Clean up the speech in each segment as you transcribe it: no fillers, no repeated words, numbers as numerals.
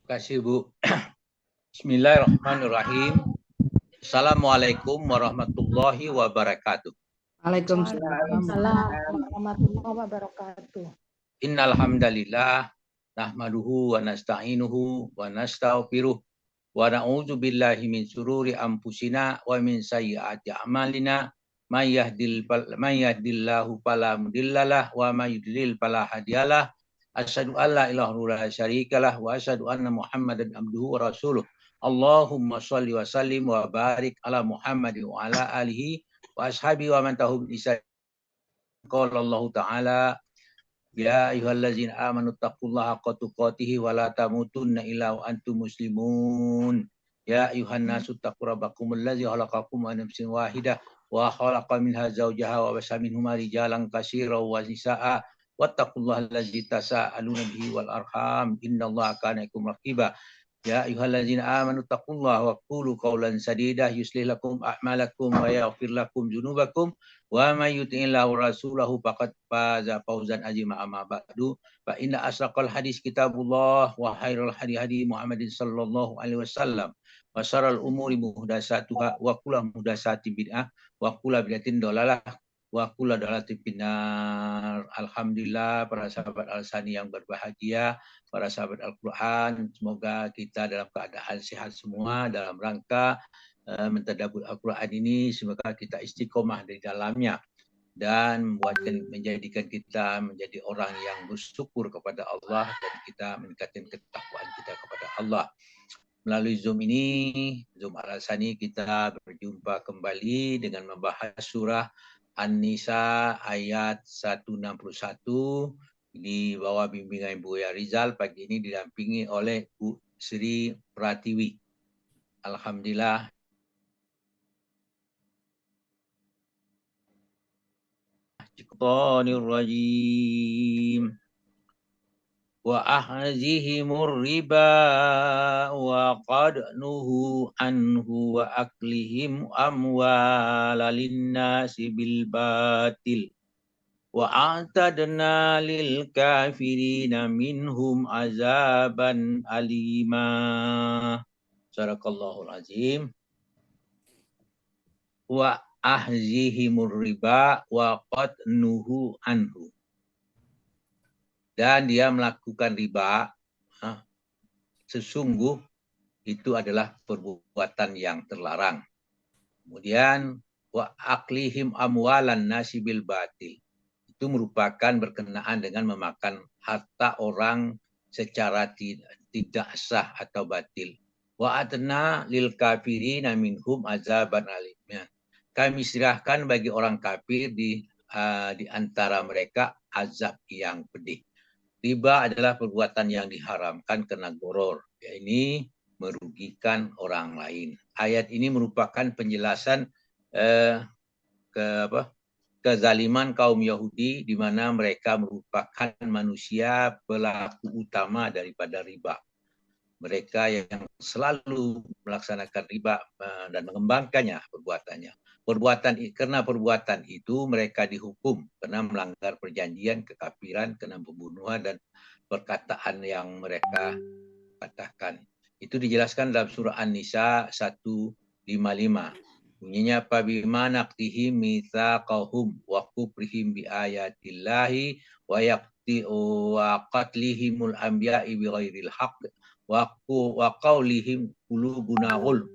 Kasih Bu. Bismillahirrahmanirrahim. Assalamualaikum warahmatullahi wabarakatuh. Waalaikumsalam. Warahmatullahi wabarakatuh. Innal hamdalillah nahmaduhu wa nasta'inuhu wa nastaghfiruh wa na'udzu billahi min syururi anfusina wa min sayyiati a'malina may yahdihillahu fala mudhillalah wa may yudlil fala hadiyalah. Asyhadu an la ilaha illallah syarikalah wa asyhadu anna Muhammadan abduhu wa rasuluh. Allahumma shalli wa sallim wa barik ala Muhammadin wa ala alihi wa ashabihi wa man tabi'ahum bi ihsan. Qala Allah Ta'ala ya ayyuhallazina amanu taqullaha haqqa tuqatih wa la tamutunna illa wa antum muslimun. Ya ayyuhan nasu taqu rabbakumul ladzi khalaqakum min nafsin wahidah wa khalaqa minha zawjaha wa basa minhuma rijalan katsiran wa nisaa wattaqullaha allazi tasaaluna bihi wal arham innallaha kana alaykum raqiba. Ya ayyuhallazina amanu taqullaha wa qulu qawlan sadida yuslih lakum a'malakum wa yaghfir lakum dzunubakum wa may yuti'illahu rasulahu faqad faza fawzan azima. Amma ba'du fa inna asraqal hadis kitabullah wa khairul hadi Muhammadin sallallahu alaihi wasallam wa syarrul umuri muhdatsatuha wa kullu muhdatsatin bid'ah wa kullu bid'atin dhalalah wa kullu dhalalatin finnar. Alhamdulillah para sahabat Al-Sani yang berbahagia, para sahabat Al-Quran, semoga kita dalam keadaan sehat semua dalam rangka mentadabbur Al-Quran ini. Semoga kita istiqomah di dalamnya dan menjadikan kita menjadi orang yang bersyukur kepada Allah dan kita meningkatkan ketakwaan kita kepada Allah. Melalui Zoom ini, Zoom Al-Sani, kita berjumpa kembali dengan membahas surah An-Nisa ayat 161 di bawah bimbingan Buya Rizal. Pagi ini didampingi oleh Bu Sri Pratiwi. Alhamdulillah. Rajim. Wa ahzihimur riba wa qad nuhu anhu wa aklihim amwalal nasi bil batil wa a'tadna lil kafirina minhum azaban alima. Sadaqallahul azim. Wa ahzihimur riba wa qad nuhu anhu. Dan dia melakukan riba, sesungguh itu adalah perbuatan yang terlarang. Kemudian wa aklihim amwalan nasi bil batil, itu merupakan berkenaan dengan memakan harta orang secara tidak sah atau batil. Wa atna lil kafirina minhum azaban alim. Kami serahkan bagi orang kafir di antara mereka azab yang pedih. Riba adalah perbuatan yang diharamkan karena goror, ya, ini merugikan orang lain. Ayat ini merupakan penjelasan kezaliman kaum Yahudi, di mana mereka merupakan manusia pelaku utama daripada riba. Mereka yang selalu melaksanakan riba dan mengembangkannya perbuatannya. Karena perbuatan itu mereka dihukum karena melanggar perjanjian, kekafiran, karena pembunuhan dan perkataan yang mereka katakan. Itu dijelaskan dalam surah An-Nisa 155. Bunyinya fabima naqtihim mitsaqahum wa kufrihim bi ayatillahi wa qatlihimul anbiya'i bighairil haqq wa qaulihim qulubuna ghulf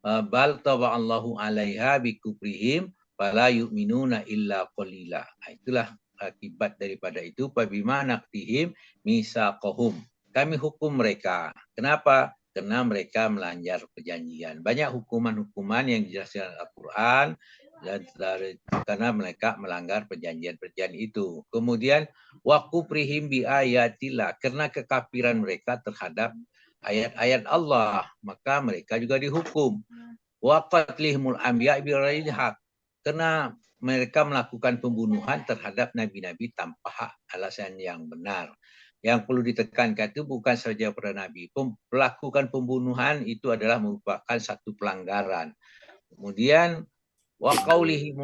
bal taba'allahu 'alaiha bikufrihim fala yu'minuna illa qalila. Itulah akibat daripada itu. Fabima naqtihim mitsaqahum, kami hukum mereka. Kenapa? Karena mereka melanggar perjanjian. Banyak hukuman-hukuman yang dijelaskan Al-Quran karena mereka melanggar perjanjian-perjanjian itu. Kemudian wa kufrihim bi ayatillah, karena kekafiran mereka terhadap ayat-ayat Allah, maka mereka juga dihukum. Wa qatlihimul anbiya bighairi haq, karena mereka melakukan pembunuhan terhadap nabi-nabi tanpa hak, alasan yang benar. Yang perlu ditekankan itu bukan saja para nabi, melakukan pembunuhan itu adalah merupakan satu pelanggaran. Kemudian wa qaulihim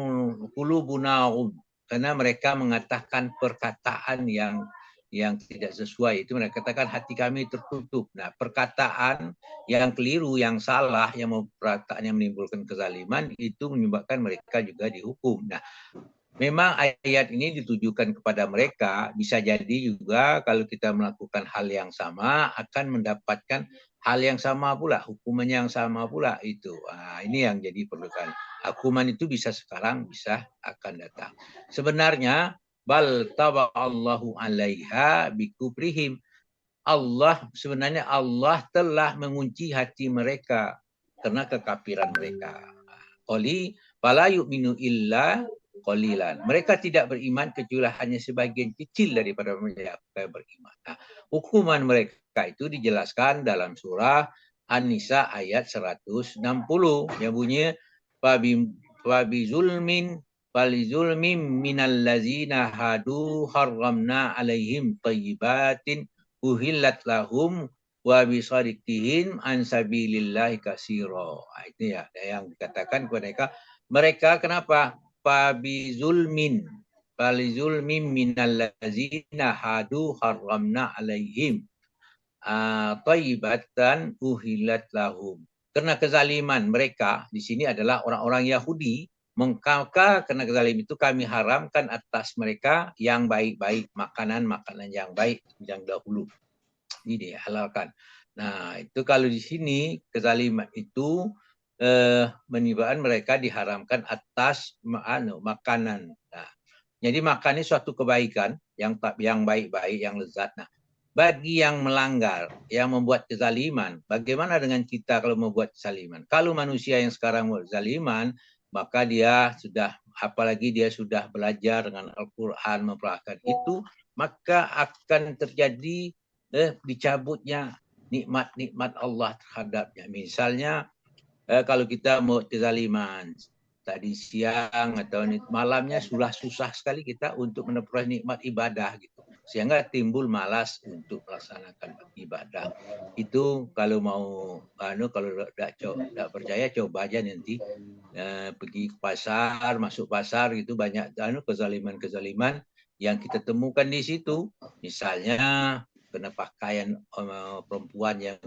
qulubuna, karena mereka mengatakan perkataan yang yang tidak sesuai. Itu mereka katakan hati kami tertutup. Nah, perkataan yang keliru, yang salah, perkataan yang menimbulkan kezaliman itu menyebabkan mereka juga dihukum. Nah, memang ayat ini ditujukan kepada mereka, bisa jadi juga kalau kita melakukan hal yang sama akan mendapatkan hal yang sama pula, hukuman yang sama pula itu. Ini yang jadi perlukan. Hukuman itu bisa sekarang, bisa akan datang. Sebenarnya bal taba'allahu 'alaiha bikufrihim. Sebenarnya Allah telah mengunci hati mereka karena kekafiran mereka. Qali fala yu'minu illa qalilan. Mereka tidak beriman kecuali hanya sebagian kecil daripada mereka yang beriman. Nah, hukuman mereka itu dijelaskan dalam surah An-Nisa ayat 160 yang bunyi fabi zulmin minal ladzina hadu harramna alaihim thayyibatin uhillat lahum wa bisadiqihim an sabilillahi katsira. Itu ya yang dikatakan kepada mereka kenapa? Fabi zulmin minal ladzina hadu harramna alaihim thayyibatan uhillat lahum. Karena kezaliman mereka di sini adalah orang-orang Yahudi, maka karena kezalim itu kami haramkan atas mereka yang baik-baik, makanan-makanan yang baik yang dahulu. Ini dihalalkan. Nah, itu kalau di sini kezaliman itu menyebabkan mereka diharamkan atas makanan. Nah, jadi makan ini suatu kebaikan yang baik-baik, yang lezat. Nah, bagi yang melanggar, yang membuat kezaliman, bagaimana dengan kita kalau membuat kezaliman? Kalau manusia yang sekarang membuat kezaliman, maka dia sudah, apalagi dia sudah belajar dengan Al-Quran, mempraktikkan itu, maka akan terjadi dicabutnya nikmat-nikmat Allah terhadapnya. Misalnya kalau kita mau kezaliman tadi siang atau malamnya sudah susah sekali kita untuk memperoleh nikmat ibadah gitu, sehingga timbul malas untuk melaksanakan ibadah. Itu kalau mau kalau tidak percaya coba aja nanti pergi ke pasar, masuk pasar gitu, banyak kezaliman yang kita temukan di situ. Misalnya kena pakaian perempuan yang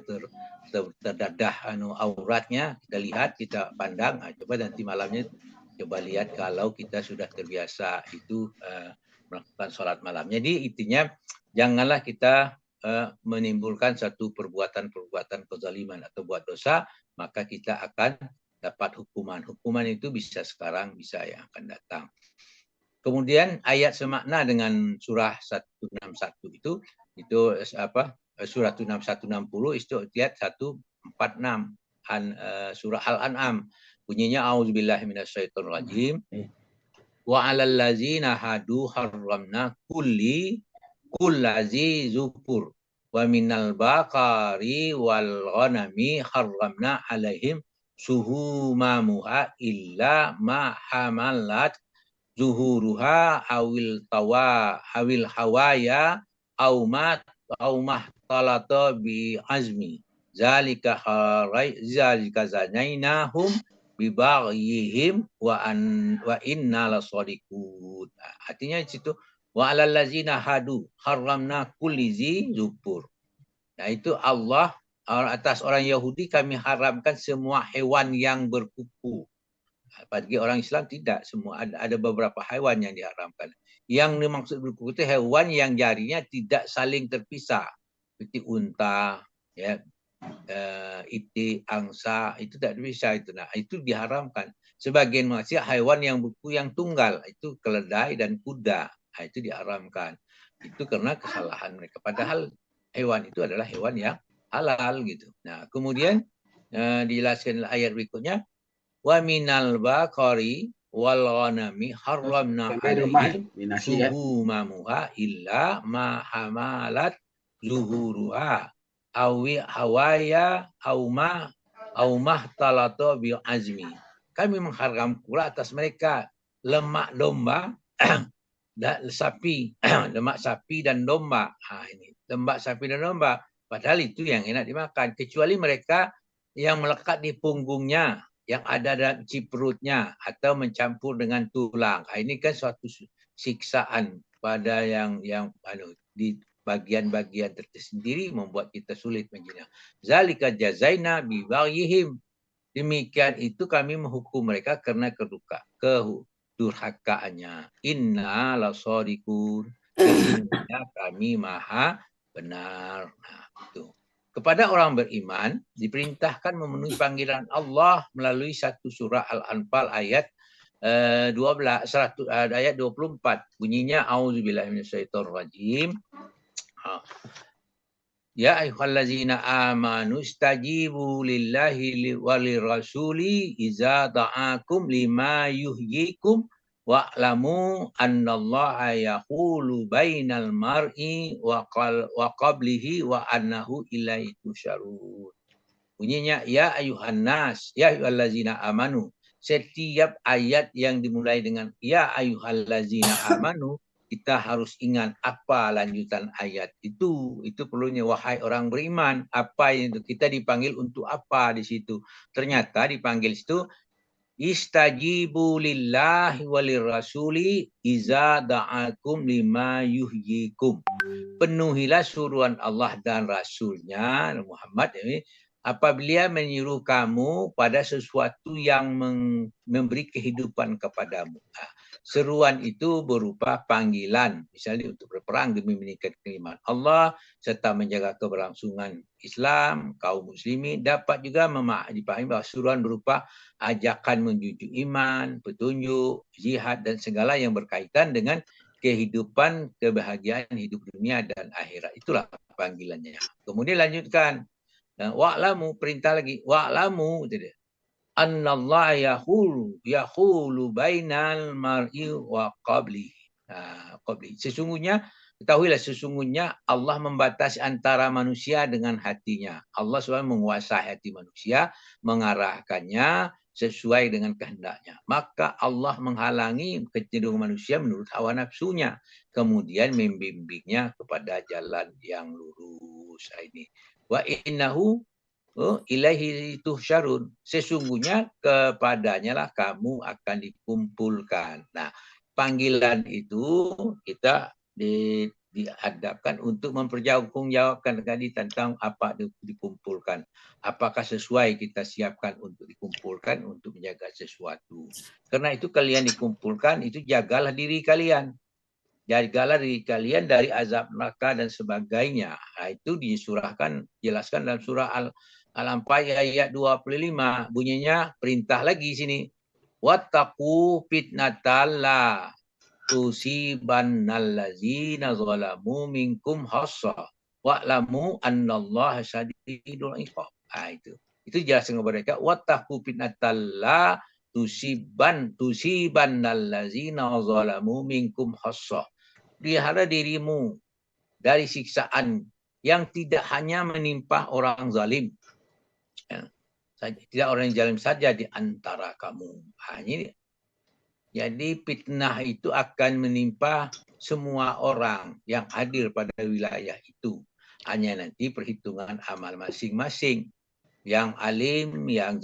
terdadah auratnya, kita lihat, kita pandang. Coba nanti malamnya coba lihat kalau kita sudah terbiasa itu melakukan sholat malam. Jadi intinya janganlah kita menimbulkan satu perbuatan kezaliman atau buat dosa, maka kita akan dapat hukuman. Hukuman itu bisa sekarang, bisa yang akan datang. Kemudian ayat semakna dengan surah 161 itu apa? Surah 160 itu lihat 146 surah Al-An'am. Bunyinya auzubillahi minasyaitonirrajim. Wa 'alal ladzina hadu harramna kullazi zufur wa minal baqari wal ghanami harramna 'alaihim suhumamuha illa ma hamalat zuhuruha awil hawaya aumah talata bi azmi zalika zanainahum bi baghihim wa inna lasadiqun. Artinya di situ wa alal ladzina hadu haramna kulli zufur. Nah, itu Allah atas orang Yahudi kami haramkan semua hewan yang berkuku. Bagi orang Islam tidak, semua ada beberapa hewan yang diharamkan. Yang dimaksud berkuku itu hewan yang jarinya tidak saling terpisah, seperti unta, ya, itik, angsa, itu tidak terpisah itu. Nah, itu diharamkan. Sebagian masih hewan yang berkuku yang tunggal, itu keledai dan kuda, nah, itu diharamkan. Itu karena kesalahan mereka. Padahal hewan itu adalah hewan yang halal gitu. Nah, kemudian dijelaskan ayat berikutnya. Wa minal baqari wal ghanami harramna alaihim suhumamuha illa ma hamalat zuhuruha awi hawaya aumah talato bi azmi. Kami mengharam pula atas mereka lemak domba dan sapi, lemak sapi dan domba. Ini lemak sapi dan domba. Padahal itu yang enak dimakan, kecuali mereka yang melekat di punggungnya, yang ada dalam ciprutnya atau mencampur dengan tulang. Ini kan suatu siksaan pada yang bagian-bagian tersendiri membuat kita sulit menjina. Zalika jazaina bi baghihim. Demikian itu kami menghukum mereka karena kedurhakaannya. Inna lasadiqun. Sesungguhnya kami maha benar. Nah, itu. Kepada orang beriman diperintahkan memenuhi panggilan Allah melalui satu surah Al-Anfal ayat 24. Bunyinya auzubillahi minasyaitonirrajim. Ya ayyuhallazina amanu istajibu lillahi walirrasuli idza da'akum lima yuhyikum wa'lamu annallaha yahulu bainal mar'i wa qablihi wa annahu ilaihi tusyarun. Bunyinya ya ayyuhan nas, ya ayyuhallazina amanu. Setiap ayat yang dimulai dengan ya ayyuhallazina amanu, kita harus ingat apa lanjutan ayat itu. Itu perlunya wahai orang beriman. Apa yang kita dipanggil untuk apa di situ? Ternyata dipanggil situ istajibu lillahi walirrasuli iza da'akum lima yuhyikum. Penuhilah suruhan Allah dan Rasulnya Muhammad ini apabila menyuruh kamu pada sesuatu yang memberi kehidupan kepadamu. Seruan itu berupa panggilan, misalnya untuk berperang demi meningkatkan keimanan Allah serta menjaga keberlangsungan Islam, kaum muslimin. Dapat juga dipahami bahwa seruan berupa ajakan menuju iman, petunjuk, jihad dan segala yang berkaitan dengan kehidupan, kebahagiaan hidup dunia dan akhirat. Itulah panggilannya. Kemudian lanjutkan. Wa'lamu, perintah lagi. Wa'lamu, annallaha yahulu bainal mar'i wa qabli. Sesungguhnya, ketahuilah sesungguhnya Allah membatasi antara manusia dengan hatinya. Allah SWT menguasai hati manusia, mengarahkannya sesuai dengan kehendaknya. Maka Allah menghalangi kecenderungan manusia menurut hawa nafsunya. Kemudian membimbingnya kepada jalan yang lurus. Ini. Wa innahu ilaihi tuhsyarun. Sesungguhnya kepadanya lah kamu akan dikumpulkan. Nah, panggilan itu kita dihadapkan untuk memperjawabkan tadi tentang apa dikumpulkan. Apakah sesuai kita siapkan untuk dikumpulkan untuk menjaga sesuatu. Karena itu kalian dikumpulkan, itu jagalah diri kalian. Jagalah diri kalian dari azab neraka dan sebagainya. Nah, itu jelaskan dalam surah Al-Anfal ayat 25. Bunyinya perintah lagi sini. Wattaqu fitnatal la tusibannallazina zalamu minkum khassah wa'lamu annallaha syadidul iqab. Itu jelaskan kepada mereka wattaqu fitnatal la tusibannallazina zalamu minkum khassah. Pelihara dirimu dari siksaan yang tidak hanya menimpa orang zalim. Tidak orang yang zalim saja di antara kamu. Jadi fitnah itu akan menimpa semua orang yang hadir pada wilayah itu. Hanya nanti perhitungan amal masing-masing. Yang alim, yang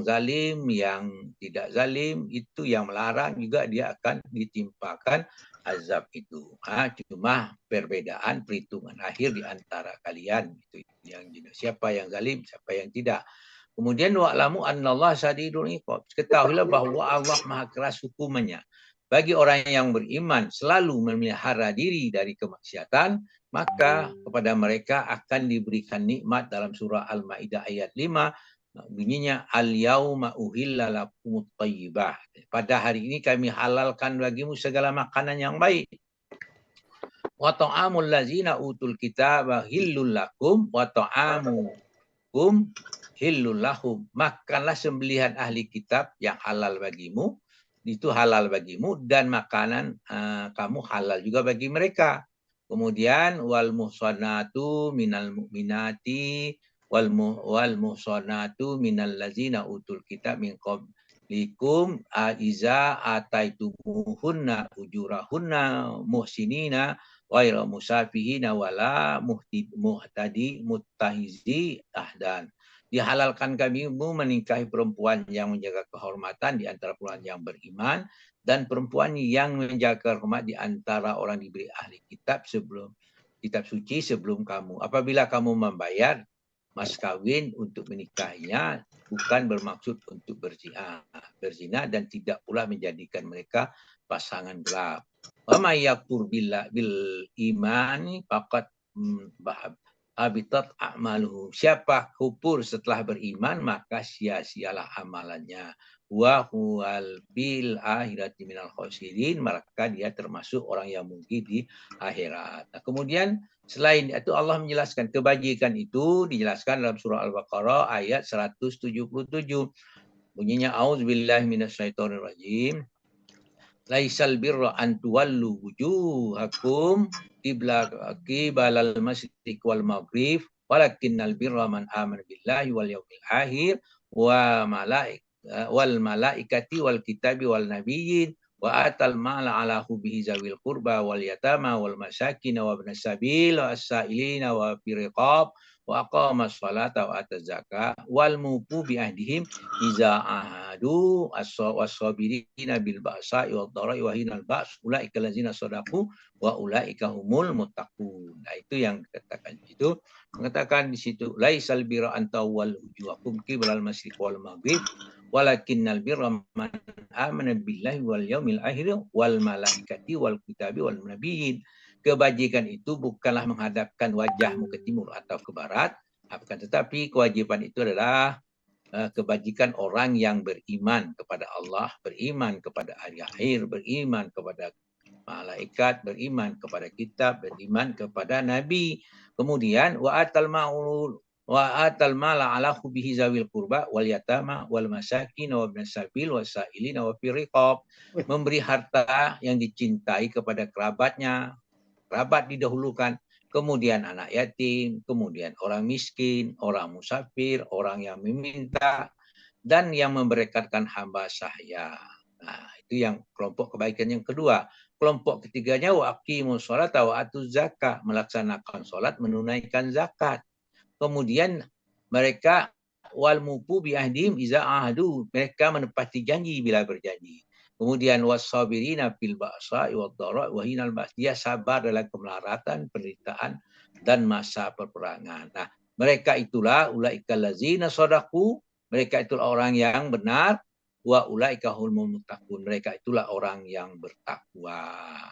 zalim, yang tidak zalim, itu yang melarang juga dia akan ditimpakan azab itu. Cuma perbedaan perhitungan akhir di antara kalian. Itu yang siapa yang zalim, siapa yang tidak. Kemudian wa'lamu annallaha syadidul iqab. Ketahuilah bahwa Allah Maha keras hukumannya. Bagi orang yang beriman selalu memelihara diri dari kemaksiatan, maka kepada mereka akan diberikan nikmat dalam surah Al-Maidah ayat 5. Bunyinya al-yauma uhilla lakumut thayyibah. Pada hari ini kami halalkan bagimu segala makanan yang baik. Wa ta'amul ladzina utul kitaba hillul lakum wa ta'amukum hillul lahum. Makanlah sembelihan ahli kitab yang halal bagimu, itu halal bagimu, dan makanan kamu halal juga bagi mereka. Kemudian wal muhsanatu minal mu'minati wal muhsanatu minal ladzina utul kitab min qablikum iza ataitumuhunna ujurahunna muhsinina ghaira musafihina wala muttahizi ahdan. Dihalalkan kamu menikahi perempuan yang menjaga kehormatan di antara perempuan yang beriman dan perempuan yang menjaga kehormatan di antara orang diberi ahli kitab sebelum kitab suci sebelum kamu. Apabila kamu membayar mas kawin untuk menikahinya, bukan bermaksud untuk berzina dan tidak pula menjadikan mereka pasangan gelap. Wa may yakfur bil imani faqad habitat a'maluhu. Siapa kufur setelah beriman, maka sia-sialah amalannya. Wa huwal bil akhirati minal khosirin, maka dia termasuk orang yang merugi di akhirat. Nah, kemudian selain itu Allah menjelaskan kebajikan itu dijelaskan dalam surah Al-Baqarah ayat 177. Bunyinya auzubillahi minasyaitonirrajim. Laisal birra an tuwallu wujuhakum qibalal masyriq wal maghrib walakinnal birra man amana billahi wal yawmil akhir wal malaikati wal kitabi wal nabiyyin wa atal mala ala hubbihi zawil qurba wal yatama wal masakin wa ibnas sabil wa as-sa'ilina wa firiqab wa aqamas salata wa ataz zakah wal mufu bi ahdihim iza ahadu was-sabirina bil ba'sa'i wad dharra'i wa hinal ba's ulaika allazina shadaqu wa ulaika humul muttaqun. Nah, itu yang dikatakan itu, mengatakan di situ laisal birra an tawwal wujuhakum qiblal masyriq wal maghrib walakinnal birra man amana billahi wal yaumil akhir wal malaikati wal kitabi wal nabiyyin. Kebajikan itu bukanlah menghadapkan wajahmu ke timur atau ke barat, akan tetapi kewajiban itu adalah kebajikan orang yang beriman kepada Allah, beriman kepada hari akhir, beriman kepada malaikat, beriman kepada kitab, beriman kepada nabi. Kemudian wa atal mala ala hubbihi zawil qurba wal yatama wal masakin wa ibnas sabil wasailina wa firiqab. Memberi harta yang dicintai kepada kerabatnya, kerabat didahulukan, kemudian anak yatim, kemudian orang miskin, orang musafir, orang yang meminta, dan yang memberkatkan hamba sahaya. Nah, itu yang kelompok kebaikan yang kedua. Kelompok ketiganya wa aqimus sholata wa atuz zakah, melaksanakan sholat, menunaikan zakat. Kemudian mereka wal mufu bi ahdim iza ahadu, mereka menepati janji bila berjanji. Kemudian was-sabirina fil ba'sa'i wad dharra'i wa hinal ba's, dia sabar dalam kemelaratan, penderitaan dan masa peperangan. Nah, mereka itulah ulaikal ladzina shadaqu, mereka itulah orang yang benar, wa ulaika humul muttaqun, mereka itulah orang yang bertakwa.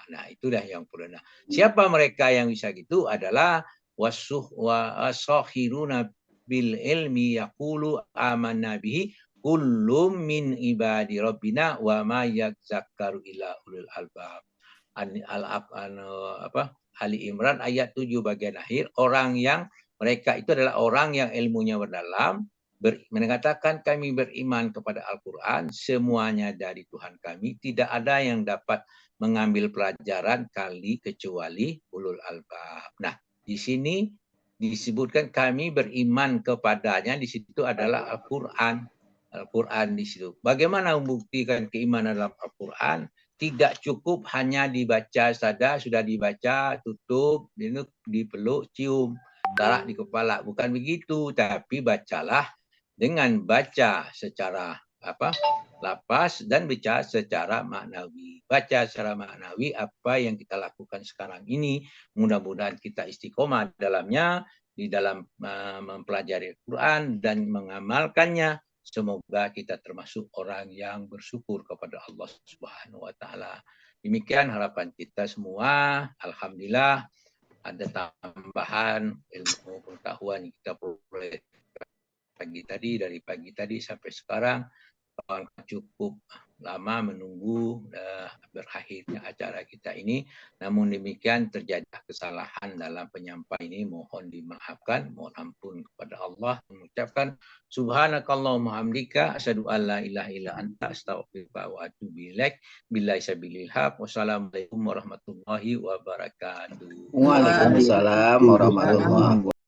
Nah, itulah yang perlu. Siapa mereka yang bisa gitu? Adalah wasakhiruna bil ilmi yaqulu amanna bihi kullum min ibadi rabbina wa ma yadzakkaru illa ulul albab. Ali Imran ayat 7 bagian akhir. Orang yang mereka itu adalah orang yang ilmunya mendalam, mengatakan kami beriman kepada Al-Quran, semuanya dari Tuhan kami, tidak ada yang dapat mengambil pelajaran kecuali ulul albab. Nah, di sini disebutkan kami beriman kepadanya, di situ adalah Al-Quran. Al-Quran di situ. Bagaimana membuktikan keimanan dalam Al-Quran? Tidak cukup hanya dibaca saja, sudah dibaca, tutup, dipeluk, cium, taruh di kepala. Bukan begitu, tapi bacalah dengan baca secara lapas dan baca secara maknawi. Baca secara maknawi apa yang kita lakukan sekarang ini. Mudah-mudahan kita istiqomah dalamnya, di dalam mempelajari Al-Quran dan mengamalkannya. Semoga kita termasuk orang yang bersyukur kepada Allah Subhanahu wa taala. Demikian harapan kita semua. Alhamdulillah ada tambahan ilmu pengetahuan yang kita peroleh dari pagi tadi sampai sekarang. Cukup lama menunggu berakhirnya acara kita ini. Namun demikian terjadi kesalahan dalam penyampaian ini, mohon dimaafkan, mohon ampun kepada Allah. Mengucapkan subhanakallahumma hamdika asyhadu an la ilaha illa anta astaghfiruka wa atubu ilaik. Billahi sabilil haq. Wassalamualaikum warahmatullahi wabarakatuh. Waalaikumsalam warahmatullahi wabarakatuh.